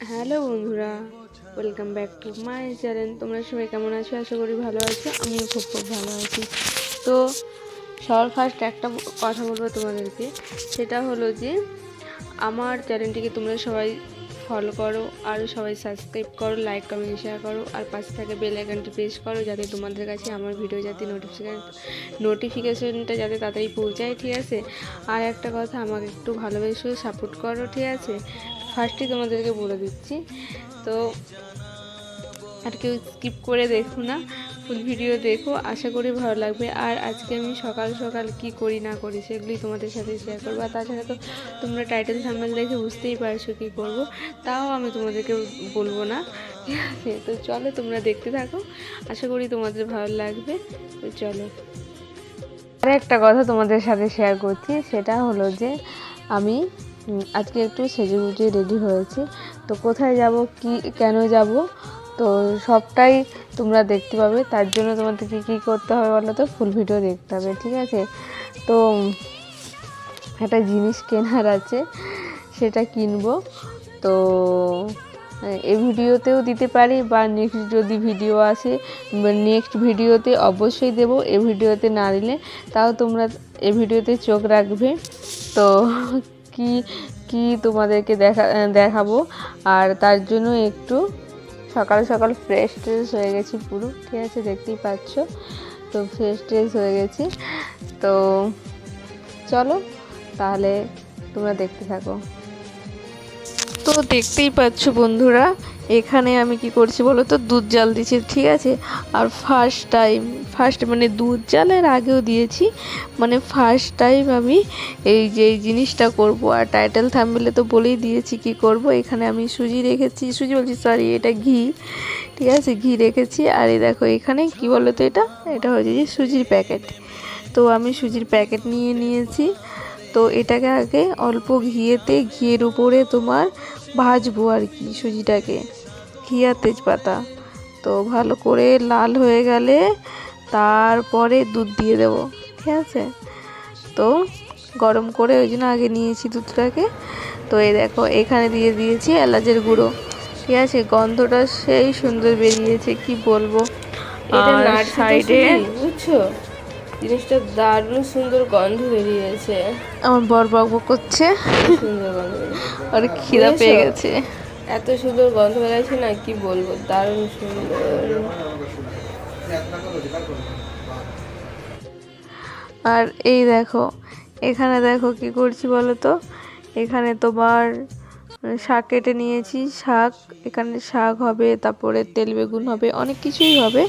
Hello বন্ধুরা, welcome back to my channel. তোমরা সবাই কেমন আছো? আশা করি ভালো আছো। আমিও খুব ভালো আছি। তো সবার ফার্স্ট একটা কথা বলবো তোমাদেরকে, সেটা হলো যে আমার চ্যানেলটিকে তোমরা সবাই ফলো করো, আর সবাই সাবস্ক্রাইব করো, লাইক কমেন্ট শেয়ার করো, আর পাশে থাকে বেল আইকনটি প্রেস করো, যাতে তোমাদের কাছে আমার ভিডিও যাতে নোটিফিকেশনটা যাতে তাড়াতাড়ি পৌঁছায়, ঠিক আছে? আর একটা কথা, আমাকে একটু ভালোবেসে সাপোর্ট করো, ঠিক আছে? ফার্স্টে তোমাদেরকে বলে দিচ্ছি। তো আর কেউ স্কিপ করে দেখো না, ফুল ভিডিও দেখো, আশা করি ভালো লাগবে। আর আজকে আমি সকাল সকাল কি করি না করি সেগুলি তোমাদের সাথে শেয়ার করবো। আর তাছাড়া তো তোমরা টাইটেল থাম্বনেল দেখে বুঝতেই পারছো কী করবো, তাও আমি তোমাদেরকে বলবো না, ঠিক আছে? তো চলো তোমরা দেখতে থাকো, আশা করি তোমাদের ভালো লাগবে। তো চলো, আর একটা কথা তোমাদের সাথে শেয়ার করছি, সেটা হলো যে আমি আজকে একটু সেজেগুজে রেডি হয়েছি। তো কোথায় যাব, কি কেন যাব, তো সবটাই তোমরা দেখতে পাবে। তার জন্য তোমাদেরকে কী করতে হবে বলো তো, ফুল ভিডিও দেখতে হবে, ঠিক আছে? তো একটা জিনিস কেনার আছে, সেটা কিনবো। তো এই ভিডিওতেও দিতে পারি, বা নেক্সট যদি ভিডিও আসে নেক্সট ভিডিওতে অবশ্যই দেবো। এই ভিডিওতে না দিলে তাও তোমরা এই ভিডিওতে চোখ রাখবে। তো কি কি তোমাদেরকে দেখাবো। আর তার জন্য একটু সকাল সকাল ফ্রেশ ট্রেশ হয়ে গেছি পুরো, ঠিক আছে? দেখতেই পাচ্ছ, তো ফ্রেশ ট্রেশ হয়ে গেছি। তো চলো তাহলে তোমরা দেখতে থাকো। তো দেখতেই পাচ্ছ বন্ধুরা, এখানে আমি কি করছি বলো তো, দুধ জাল দিচ্ছি, ঠিক আছে? আর ফার্স্ট মানে দুধ জালের আগেও দিয়েছি, মানে ফার্স্ট টাইম আমি এই যে এই জিনিসটা করব। আর টাইটেল থাম্বনেলে তো বলেই দিয়েছি কি করব। এখানে আমি সুজি রেখেছি, এটা ঘি, ঠিক আছে? ঘি রেখেছি। আর এই দেখো এখানে কি বলো তো, এটা হচ্ছে যে সুজির প্যাকেট। তো আমি সুজির প্যাকেট নিয়ে নিয়েছি। তো এটাকে আগে অল্প ঘিয়ের উপরে তোমার ভাজবো আর কি, সুজিটাকে, ঘি আর তেজপাতা। তো ভালো করে লাল হয়ে গেলে তারপরে দুধ দিয়ে দেবো, ঠিক আছে? তো গরম করে ওই জন্য আগে নিয়েছি দুধটাকে। তো এই দেখো এখানে দিয়ে দিয়েছি এলাচের গুঁড়ো, ঠিক আছে? গন্ধটা সেই সুন্দর বেরিয়েছে, কি বলবো। আর সাইডে বুঝছো, জিনিসটা দারুণ সুন্দর গন্ধ বেরিয়েছে। আমার বর বকবক করছে, সুন্দর গন্ধ আর খিদা পেয়ে গেছে। এত সুন্দর গন্ধ বেরিয়েছে না, কি বলবো, দারুণ সুন্দর। আর এই দেখো এখানে দেখো কি করছি বলো তো, এখানে তোমার শাক কেটে নিয়েছি। এখানে শাক হবে, তারপরে তেল বেগুন হবে, অনেক কিছুই হবে।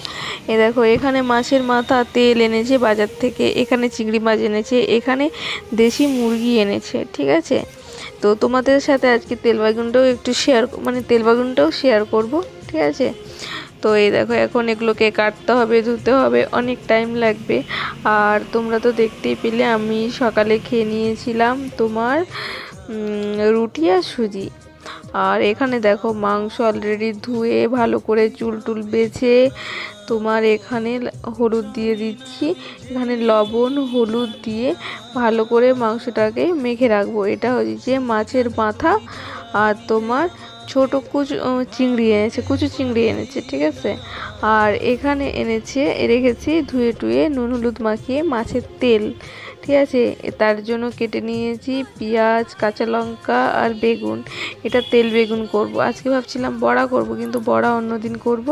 এ দেখো এখানে মাছের মাথা তেল এনেছে বাজার থেকে, এখানে চিংড়ি মাছ এনেছে, এখানে দেশি মুরগি এনেছে, ঠিক আছে? তো তোমাদের সাথে আজকে তেল বেগুনটাও শেয়ার করব, ঠিক আছে? তো এই দেখো এখন এগুলোকে কাটতে হবে, ধুতে হবে, অনেক টাইম লাগবে। আর তোমরা তো দেখতেই পেলে আমি সকালে খেয়ে নিয়েছিলাম তোমার রুটি আর সুজি। আর এখানে দেখো মাংস অলরেডি ধুয়ে ভালো করে চুল বেছে তোমার এখানে হলুদ দিয়ে দিচ্ছি। এখানে লবণ হলুদ দিয়ে ভালো করে মাংসটাকে মেখে রাখবো। এটা হচ্ছে মাছের মাথা, আর তোমার ছোট কুচু চিংড়ি এনেছে, ঠিক আছে? আর এখানে রেখেছি ধুয়ে টুয়ে নুন হলুদ মাখিয়ে মাছের তেল, ঠিক আছে? তার জন্য কেটে নিয়েছি পেঁয়াজ, কাঁচা লঙ্কা আর বেগুন। এটা তেল বেগুন করব। আজকে ভাবছিলাম বড়া করব, কিন্তু বড়া অন্যদিন করব,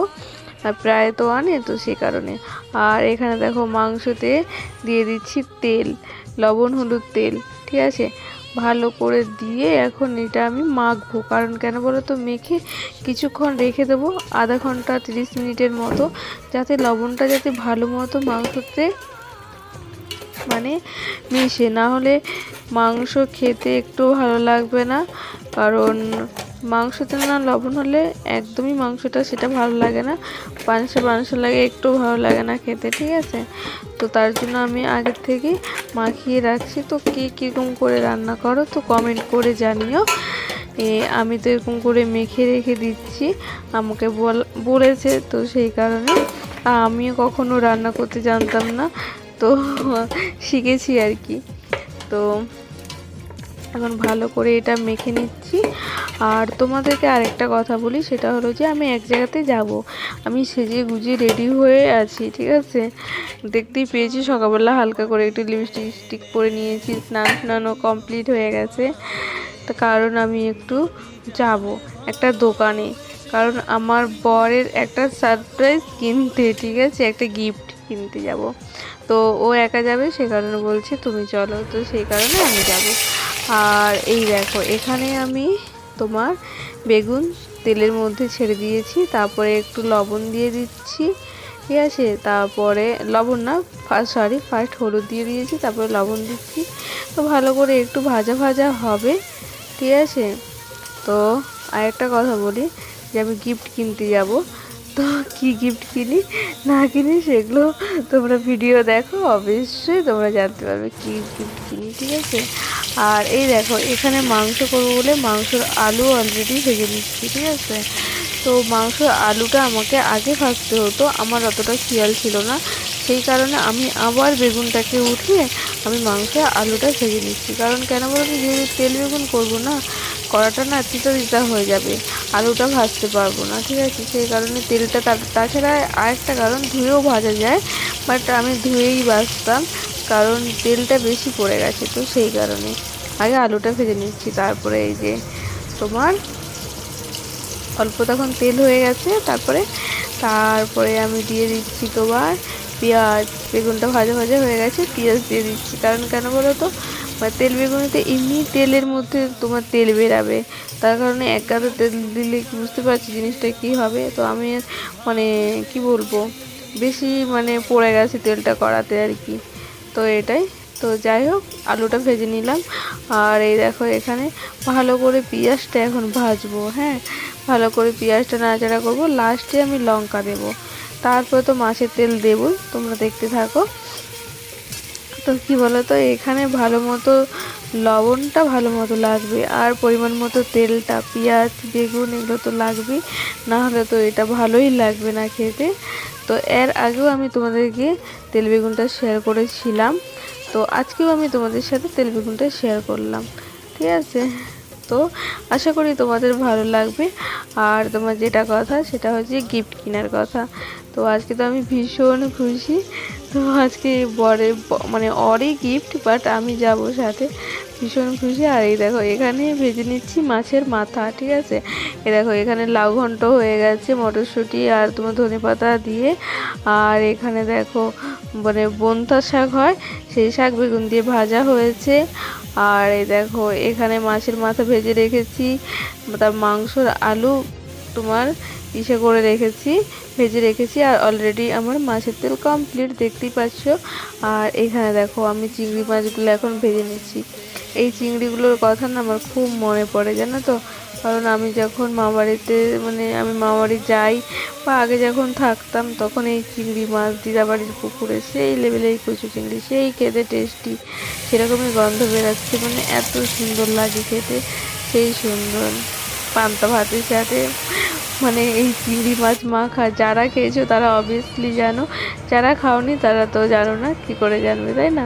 আর প্রায় তো আনে, তো সে কারণে। আর এখানে দেখো মাংসতে দিয়ে দিচ্ছি তেল, লবণ হলুদ তেল, ঠিক আছে? ভালো করে দিয়ে এখন এটা আমি মাখবো। কারণ কেন বলো তো, মেখে কিছুক্ষণ রেখে দেবো, আধা ঘন্টা 30 মিনিটের মতো, যাতে লবণটা যাতে ভালো মতো মাংসতে মানে মিশে। না হলে মাংস খেতে একটু ভালো লাগবে না, কারণ মাংসতে না লবণ হলে একদমই মাংসটা সেটা ভালো লাগে না, পানসে লাগে, একটু ভালো লাগে না খেতে, ঠিক আছে? তো তার জন্য আমি আগের থেকে মাখিয়ে রাখছি। তো কে কীরকম করে রান্না করো তো কমেন্ট করে জানিও। আমি তো এরকম করে মেখে রেখে দিচ্ছি, আমাকে বলেছে, তো সেই কারণে। আমিও কখনো রান্না করতে জানতাম না, তো শিখেছি আর কি। তো এখন ভালো করে এটা মেখে নিচ্ছি। আর তোমাদেরকে আরেকটা কথা বলি, সেটা হলো যে আমি এক জায়গাতে যাব, আমি সেজে গুজে রেডি হয়ে আছি, ঠিক আছে। দেখতেই পেয়েছি সকালবেলা হালকা করে একটু লিপস্টিক পরে নিয়েছি, স্নানও কমপ্লিট হয়ে গেছে। তো কারণ আমি একটু যাব একটা দোকানে, কারণ আমার বরের একটা সারপ্রাইজ কিনতে, ঠিক আছে, একটা গিফট কিনতে যাব। তো ও একা যাবে, সে কারণে বলছে তুমি চলো, তো সেই কারণে আমি যাব। আর এই দেখো এখানে আমি তোমার বেগুন তেলের মধ্যে ছেড়ে দিয়েছি, তারপরে একটু লবণ দিয়ে দিচ্ছি, ঠিক আছে। তারপরে লবণ না, ফার্স্ট হলুদ দিয়ে দিয়েছি, তারপরে লবণ দিচ্ছি। তো ভালো করে একটু ভাজা ভাজা হবে, ঠিক আছে। তো আরেকটা কথা বলি, যে আমি গিফট কিনতে যাব, তো কি গিফট কিনি না কিনি সেগুলো তোমরা ভিডিও দেখো, অবশ্যই তোমরা জানতে পারবে কি গিফট কিনি, ঠিক আছে। আর এই দেখো এখানে মাংস করবো বলে মাংসর আলু অলরেডি ভেজে নিচ্ছি, ঠিক আছে। তো মাংসর আলুটা আমাকে আগে ভাজতে হতো, আমার অতটা খেয়াল ছিল না, সেই কারণে আমি আবার বেগুনটাকে উঠিয়ে আমি মাংসের আলুটা ভেজে নিচ্ছি। কারণ কেন বলতো, যেহেতু তেল বেগুন করবো না, কড়াটা না তিতা তিতা হয়ে যাবে, আলুটা ভাজতে পারবো না, ঠিক আছে। সেই কারণে তেলটা তাছাড়া আরেকটা কারণ, ধুয়েও ভাজা যায়, বাট আমি ধুয়েই ভাজতাম, কারণ তেলটা বেশি পড়ে গেছে, তো সেই কারণে আগে আলুটা ভেজে নিচ্ছি। তারপরে এই যে তোমার অল্প তখন তেল হয়ে গেছে, তারপরে আমি দিয়ে দিচ্ছি তোমার পেঁয়াজ। বেগুনটা ভাজা ভাজা হয়ে গেছে, পেঁয়াজ দিয়ে দিচ্ছি। কারণ কেন বলো তো, তেল বেগুনিতে এমনি তেলের মধ্যে তোমার তেল বেরাবে, তার কারণে এক গাদা তেল দিলে বুঝতে পারছি জিনিসটা কি হবে। তো আমি মানে কি বলবো, বেশি পড়ে গেছে তেলটা কড়াতে আর কি, তো এটাই। তো যাই হোক, আলুটা ভেজে নিলাম। আর এই দেখো এখানে ভালো করে পেঁয়াজটা এখন ভাজবো, হ্যাঁ, ভালো করে পেঁয়াজটা নাড়াচাড়া করবো, লাস্টে আমি লঙ্কা দেবো, তারপরে তো মাছের তেল দেবো, তোমরা দেখতে থাকো। তো কি বলো তো, এখানে ভালো মতো লবণটা ভালো মতো লাগবে, আর পরিমাণ মতো তেলটা, পেঁয়াজ বেগুন এগুলো তো লাগবেই, না হলে তো এটা ভালোই লাগবে না খেতে। তো এর আগেও আমি তোমাদেরকে তেল বেগুনটা শেয়ার করেছিলাম, তো আজকেও আমি তোমাদের সাথে তেল বেগুনটা শেয়ার করলাম, ঠিক আছে। তো আশা করি তোমাদের ভালো লাগবে। আর তোমার যেটা কথা, সেটা হচ্ছে গিফট কেনার কথা। তো আজকে তো আমি ভীষণ খুশি, তো আজকে ওরই গিফট, বাট আমি যাব সাথে, ভীষণ খুশি। আর এই দেখো এখানে ভেজে নিচ্ছি মাছের মাথা, ঠিক আছে। এই দেখো এখানে লাউ ঘন্ট হয়ে গেছে মটরশুঁটি আর তোমার ধনেপাতা দিয়ে। আর এখানে দেখো বনতা শাক হয়, সেই শাক বেগুন দিয়ে ভাজা হয়েছে। আর এই দেখো এখানে মাছের মাথা ভেজে রেখেছি, তার মাংসর আলু তোমার করে রেখেছি, ভেজে রেখেছি। আর অলরেডি আমার মাছের তেল কমপ্লিট, দেখতেই পাচ্ছ। আর এখানে দেখো আমি চিংড়ি মাছগুলো এখন ভেজে নিচ্ছি। এই চিংড়িগুলোর কথা না আমার খুব মনে পড়ে, জানো তো। কারণ আমি যখন মামাবাড়িতে আমি মামাবাড়ি যাই বা আগে যখন থাকতাম, তখন এই চিংড়ি মাছ দিদাবাড়ির পুকুরে সেই লেভেলের কচু চিংড়ি, সেই খেতে টেস্টি, সেরকমই গন্ধ বেরাচ্ছে, এত সুন্দর লাগে খেতে, সেই সুন্দর পান্তা ভাতের সাথে এই চিংড়ি মাছ মাখা। যারা খেয়েছো তারা অবভিয়াসলি জানো, যারা খাওনি তারা তো জানো না, কি করে জানবে, তাই না।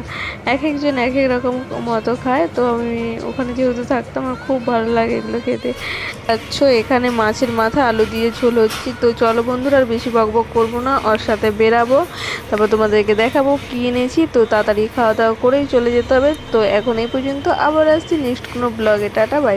এক একজন এক এক রকম মতো খায়, তো আমি ওখানে যেহেতু থাকতাম, আমার খুব ভালো লাগে এগুলো খেতে। আচ্ছা, এখানে মাছের মাথা আলু দিয়ে ঝোল হচ্ছে। তো চলো বন্ধুরা, আর বেশি বকবক করবো না, ওর সাথে বেরাবো, তারপর তোমাদেরকে দেখাবো কী এনেছি। তো তাড়াতাড়ি খাওয়া দাওয়া করেই চলে যেতে হবে। তো এখন এই পর্যন্ত, আবার আসছি নেক্সট কোনো ব্লগে। Tata, by.